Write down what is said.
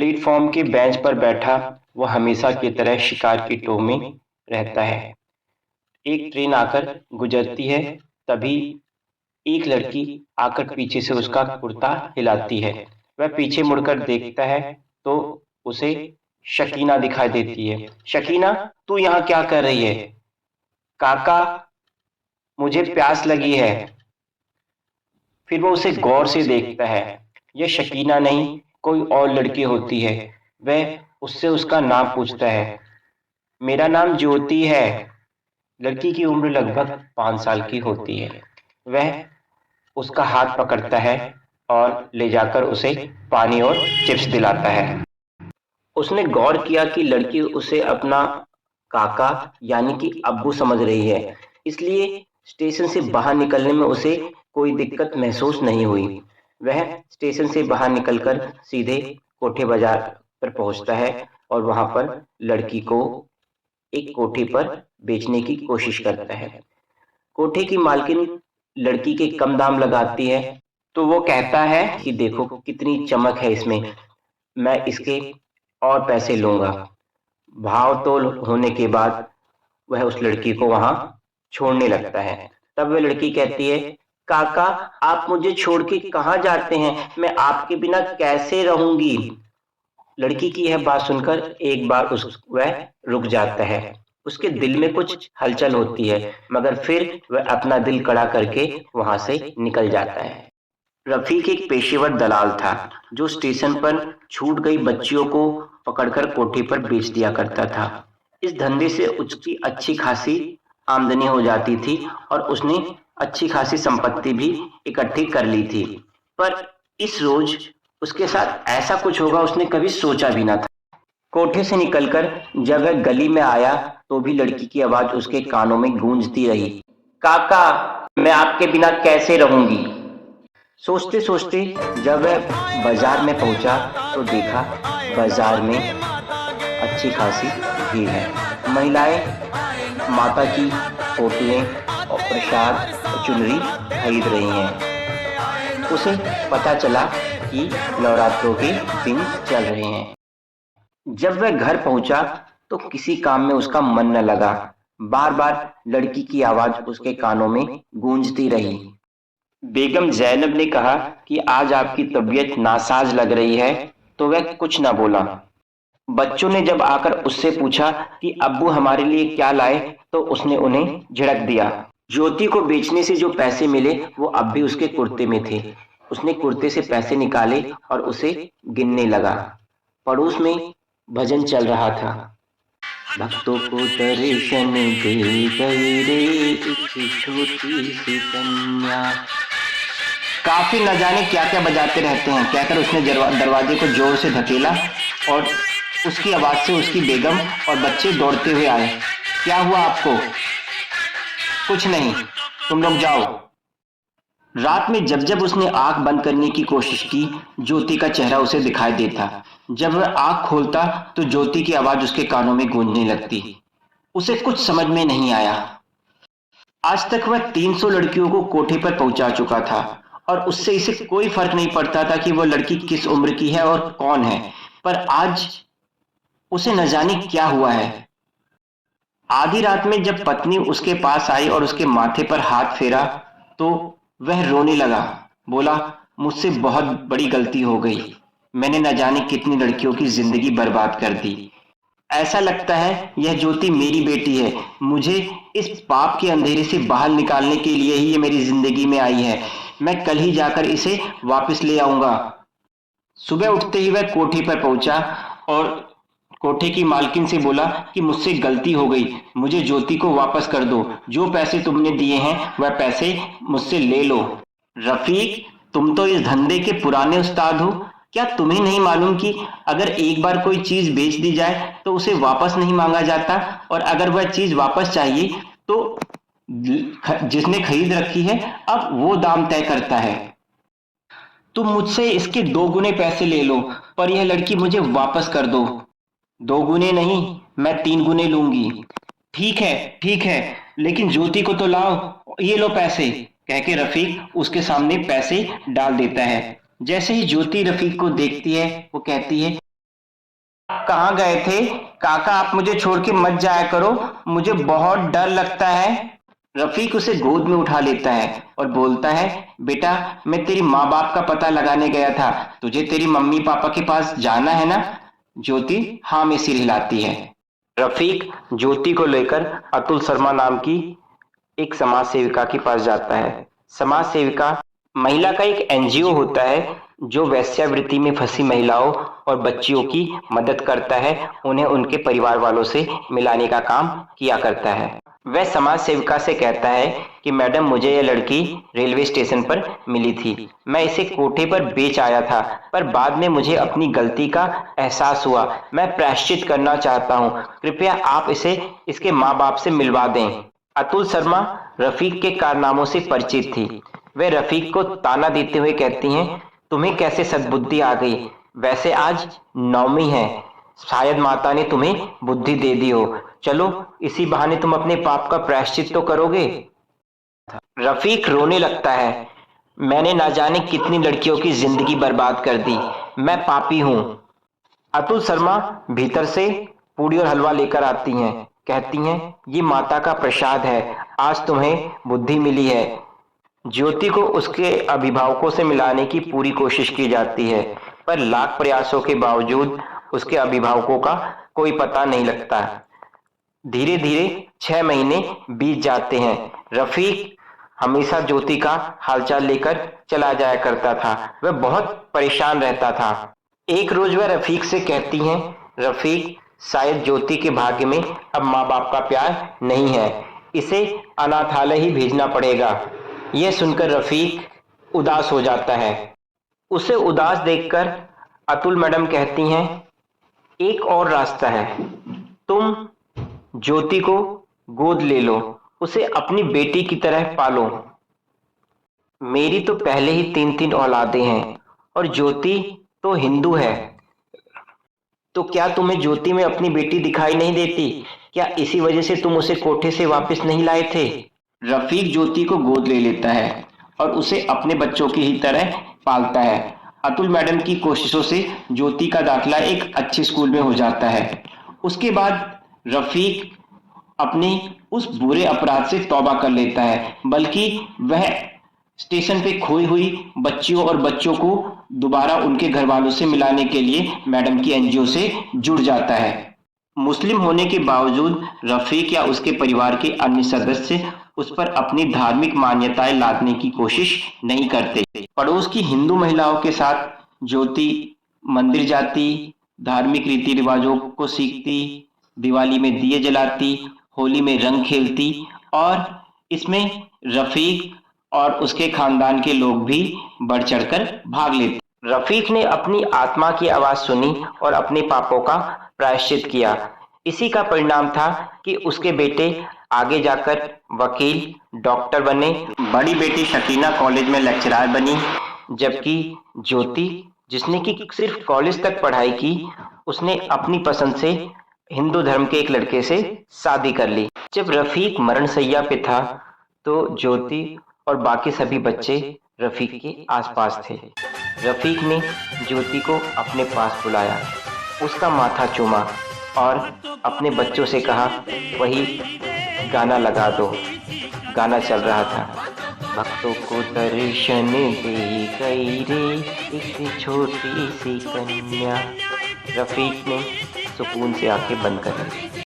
Platform के bench पर बैठा वो हमेशा की तरह शिकार की टोह में रहता है। एक ट्रेन आकर गुजरती है, तभी एक लड़की आकर पीछे से उसका कुर्ता हिलाती है। वह पीछे मुड़कर देखता है तो उसे शकीना दिखाई देती है। शकीना, तू यहाँ क्या कर रही है? काका, मुझे प्यास लगी है। फिर वो उसे गौर से देखता है। यह शकीना नहीं, कोई और लड़की होती है। वह उससे उसका नाम पूछता है। मेरा नाम ज्योति है। लड़की की उम्र लगभग 5 साल की होती है। वह उसका हाथ पकड़ता है और ले जाकर उसे पानी और चिप्स दिलाता है। उसने गौर किया कि लड़की उसे अपना काका यानी कि अब्बू समझ रही है, इसलिए स्टेशन से बाहर निकलने में उसे कोई दिक्कत महसूस नहीं हुई। वह स्टेशन से बाहर निकलकर सीधे कोठे बाजार पर पहुंचता है और वहां पर लड़की को एक कोठे पर बेचने की कोशिश करता है। कोठे की मालकिन लड़की के कम दाम लगाती है, तो वो कहता है कि देखो कितनी चमक है इसमें, मैं इसके और पैसे लूंगा। भाव तोल होने के बाद वह उस लड़की को वहां छोड़ने लगता है। तब वह लड़की कहती है, काका, आप मुझे छोड़ के कहाँ जाते हैं? मैं आपके बिना कैसे रहूंगी? लड़की की यह बात सुनकर एक बार वह रुक जाता है। उसके दिल में कुछ हलचल होती है, मगर फिर वह अपना दिल कड़ा करके वहां से निकल जाता है। रफीक एक पेशेवर दलाल था जो स्टेशन पर छूट गई बच्चियों को पकड़कर कोठे पर बेच दिया करता था। इस धंधे से उसकी अच्छी खासी आमदनी हो जाती थी और उसने अच्छी खासी संपत्ति भी इकट्ठी कर ली थी। पर इस रोज उसके साथ ऐसा कुछ होगा उसने कभी सोचा भी ना था। कोठे से निकलकर जब वह गली में आया तो भी लड़की की आवाज उसके कानों में गूंजती रही। काका, मैं आपके बिना कैसे रहूंगी? सोचते सोचते जब वह बाजार में पहुंचा तो देखा बाजार में अच्छी खासी भीड़ है। महिलाएं माता की फोटोएं और प्रसाद और चुनरी खरीद रही हैं। उसे पता चला कि नवरात्रों के दिन चल रहे हैं। जब वह घर पहुंचा तो किसी काम में उसका मन न लगा। बार बार लड़की की आवाज उसके कानों में गूंजती रही। बेगम जैनब ने कहा कि आज आपकी तबीयत नासाज लग रही है, तो वह कुछ न बोला। बच्चों ने जब आकर उससे पूछा कि अब्बू हमारे लिए क्या लाए, तो उसने उन्हें झिड़क दिया। ज्योति को बेचने से जो पैसे मिले वो अब भी उसके कुर्ते में थे। उसने कुर्ते से पैसे निकाले और उसे गिनने लगा। पड़ोस में भजन चल रहा था। भक्तों को दर्शन दे गई रे एक छोटी सी कन्या। काफी न जाने क्या क्या बजाते रहते हैं, कहकर उसने दरवाजे को जोर से धकेला और उसकी आवाज से उसकी बेगम और बच्चे दौड़ते हुए आए। क्या हुआ आपको? कुछ नहीं, तुम लोग जाओ। रात में जब जब उसने आंख बंद करने की कोशिश की, ज्योति का चेहरा उसे दिखाई देता। जब वह आंख खोलता तो ज्योति की आवाज उसके कानों में गूंजने लगती। उसे कुछ समझ में नहीं आया। आज तक वह 300 लड़कियों को कोठे पर पहुंचा चुका था और उससे इसे कोई फर्क नहीं पड़ता था कि वह लड़की किस उम्र की है और कौन है। पर आज उसे न जाने क्या हुआ है। आधी रात में जब पत्नी उसके पास आई और उसके माथे पर हाथ फेरा तो वह रोने लगा। बोला, मुझसे बहुत बड़ी गलती हो गई। मैंने न जाने कितनी लड़कियों की जिंदगी बर्बाद कर दी। ऐसा लगता है यह ज्योति मेरी बेटी है। मुझे इस पाप के अंधेरे से बाहर निकालने के लिए ही ये मेरी जिंदगी में आई है। मैं कल ही जाकर इसे वापस ले आऊंगा। सुबह उठते ही वह कोठी पर पहुंचा और कोठे की मालकिन से बोला कि मुझसे गलती हो गई, मुझे ज्योति को वापस कर दो। जो पैसे तुमने दिए हैं वह पैसे मुझसे ले लो। रफीक, तुम तो इस धंधे के पुराने उस्ताद हो। क्या तुम्हें नहीं मालूम कि अगर एक बार कोई चीज बेच दी जाए तो उसे वापस नहीं मांगा जाता, और अगर वह चीज वापस चाहिए तो जिसने खरीद रखी है अब वो दाम तय करता है। तुम मुझसे इसके 2 गुने पैसे ले लो, पर यह लड़की मुझे वापस कर दो। 2 गुने नहीं, मैं 3 गुने लूंगी। ठीक है, लेकिन ज्योति को तो लाओ। ये लो पैसे, कह के रफीक उसके सामने पैसे डाल देता है। जैसे ही ज्योति रफीक को देखती है वो कहती है, आप कहाँ गए थे? काका, आप मुझे छोड़ के मत जाया करो, मुझे बहुत डर लगता है। रफीक उसे गोद में उठा लेता है और बोलता है, बेटा, मैं तेरी माँ बाप का पता लगाने गया था, तुझे तेरी मम्मी पापा के पास जाना है ना? ज्योति हाँ में सिर हिलाती है। रफीक ज्योति को लेकर अतुल शर्मा नाम की एक समाज सेविका के पास जाता है। समाज सेविका महिला का एक एनजीओ होता है जो वेश्यावृत्ति में फंसी महिलाओं और बच्चियों की मदद करता है, उन्हें उनके परिवार वालों से मिलाने का काम किया करता है। वह समाज सेविका से कहता है कि मैडम, मुझे यह लड़की रेलवे स्टेशन पर मिली थी, मैं इसे कोठे पर बेच आया था, पर बाद में मुझे अपनी गलती का एहसास हुआ, मैं प्रायश्चित करना चाहता हूँ, कृपया आप इसे इसके माँ बाप से मिलवा दें। अतुल शर्मा रफीक के कारनामों से परिचित थी। वे रफीक को ताना देते हुए कहती हैं, तुम्हें कैसे सद्बुद्धि आ गई? वैसे आज नवमी है, शायद माता ने तुम्हें बुद्धि दे दी हो, चलो इसी बहाने तुम अपने पाप का प्रायश्चित तो करोगे। रफीक रोने लगता है, मैंने ना जाने कितनी लड़कियों की जिंदगी बर्बाद कर दी, मैं पापी हूँ। अतुल शर्मा भीतर से पूड़ी और हलवा लेकर आती हैं, कहती हैं, ये माता का प्रसाद है, आज तुम्हें बुद्धि मिली है। ज्योति को उसके अभिभावकों से मिलाने की पूरी कोशिश की जाती है, पर लाख प्रयासों के बावजूद उसके अभिभावकों का कोई पता नहीं लगता। धीरे धीरे 6 महीने बीत जाते हैं। रफीक हमेशा ज्योति का हालचाल लेकर चला जाया करता था, वह बहुत परेशान रहता था। एक रोज वह रफीक से कहती हैं, रफीक, शायद ज्योति के भाग्य में अब माँ बाप का प्यार नहीं है, इसे अनाथालय ही भेजना पड़ेगा। यह सुनकर रफीक उदास हो जाता है। उसे उदास देखकर अतुल मैडम कहती हैं, एक और रास्ता है, तुम ज्योति को गोद ले लो, उसे अपनी बेटी की तरह पालो। मेरी तो पहले ही 3-3 औलादें हैं और ज्योति तो हिंदू है, तो क्या तुम्हें ज्योति में अपनी बेटी दिखाई नहीं देती? क्या इसी वजह से तुम उसे कोठे से वापस नहीं लाए थे? रफीक ज्योति को गोद ले लेता है और उसे अपने बच्चों की ही तरह पालता है। अतुल मैडम की कोशिशों से ज्योति का दाखिला एक अच्छे स्कूल में हो जाता है। उसके बाद रफीक अपने उस बुरे अपराध से तौबा कर लेता है, बल्कि वह स्टेशन पे खोई हुई बच्चियों और बच्चों को दोबारा उनके घर वालों से मिलाने के लिए मैडम की एनजीओ से जुड़ जाता है। मुस्लिम होने के बावजूद रफीक या उसके परिवार के अन्य सदस्य उस पर अपनी धार्मिक मान्यताएं लादने की कोशिश नहीं करते। पड़ोस की हिंदू महिलाओं के साथ ज्योति मंदिर जाती, धार्मिक रीति रिवाजों को सीखती, दिवाली में दिए जलाती, होली में रंग खेलती और इसमें रफीक और उसके खानदान के लोग भी बढ़ चढ़कर भाग लेते। रफीक ने अपनी आत्मा की आवाज सुनी और अपने पापों का प्रायश्चित किया। इसी का परिणाम था कि उसके बेटे आगे जाकर वकील, डॉक्टर बने, बड़ी बेटी शकीना कॉलेज में लेक्चरर बनी, जबकि ज्योति, जिसने कि सिर्फ कॉलेज तक पढ़ाई की, उसने अपनी पसंद से हिंदू धर्म के एक लड़के से शादी कर ली। जब रफीक मरणशैया पे था तो ज्योति और बाकी सभी बच्चे रफीक के आसपास थे। रफीक ने ज्योति को अपने पास बुलाया, उसका माथा चूमा और अपने बच्चों से कहा, वही गाना लगा दो। गाना चल रहा था, भक्तों को दर्शन दे गई रे एक छोटी सी कन्या। रफीक ने सुकून से आंखें बंद कर ली।